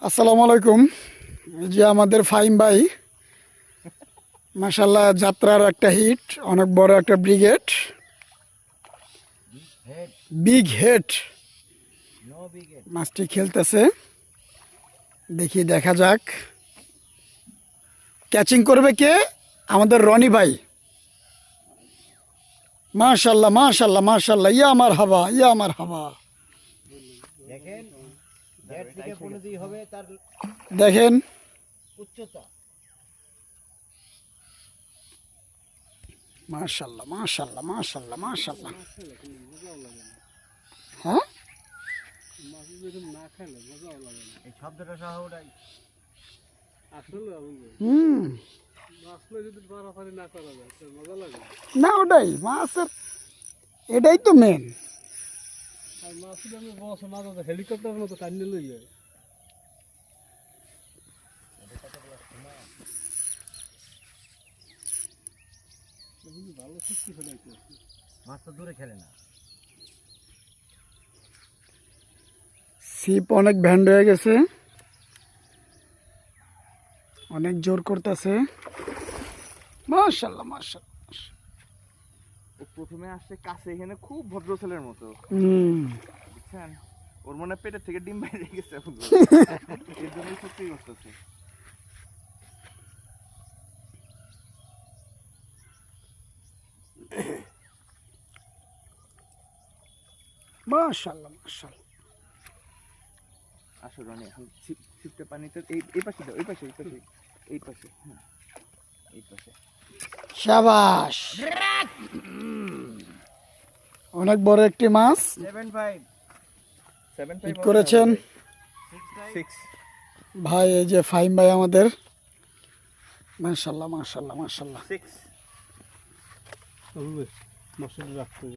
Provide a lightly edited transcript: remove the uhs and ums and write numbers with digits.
আসসালামু আলাইকুম। এই যে আমাদের ফাইম ভাই, মাশাআল্লাহ, যাত্রার একটা হিট, অনেক বড় একটা ব্রিগেড, বিগ হেড মাছটি খেলতেছে। দেখি, দেখা যাক ক্যাচিং করবে কে। আমাদের রনি ভাই। মাশাআল্লাহ মাশাআল্লাহ মাশাআল্লাহ, ইয়া আমার হাবা, ইয়া আমার হাবা। দেখেন উচ্চতা। মাশাআল্লাহ মাশাআল্লাহ মাশাআল্লাহ মাশাআল্লাহ। হ্যাঁ, না ওটাই মাছের, এটাই তো মেন। হেলিকপ্টার মতো টাইনে লই ভালো শক্তি ফেলাইতে মাছ তো দূরে খেলে না। ছিপ অনেক ভ্যান্ড হয়ে গেছে, অনেক জোর করতেছে। মাশাআল্লাহ মাশাআল্লাহ। প্রথমে আসছে কাছে, এখানে খুব ভদ্র ছেলের মতো, বুঝছেন? ওর মনে হয় পেটের থেকে ডিম বাইরে গেছে, এর জন্য সত্যি করতেছে। মাশাআল্লাহ মাশাআল্লাহ। আসো রনি, এখন ছিপটা পানিতে এই পাশে দাও, এই পাশে এই পাশে এই পাশে, হ্যাঁ এই পাশে। শাবাশ, অনেক বড় একটি মাছ 7.5 হিট করেছেন ভাই। এই যে ফাইম ভাই আমাদের, মাশাআল্লাহ মাশাআল্লাহ মাশাআল্লাহ। মাসুল রাখতে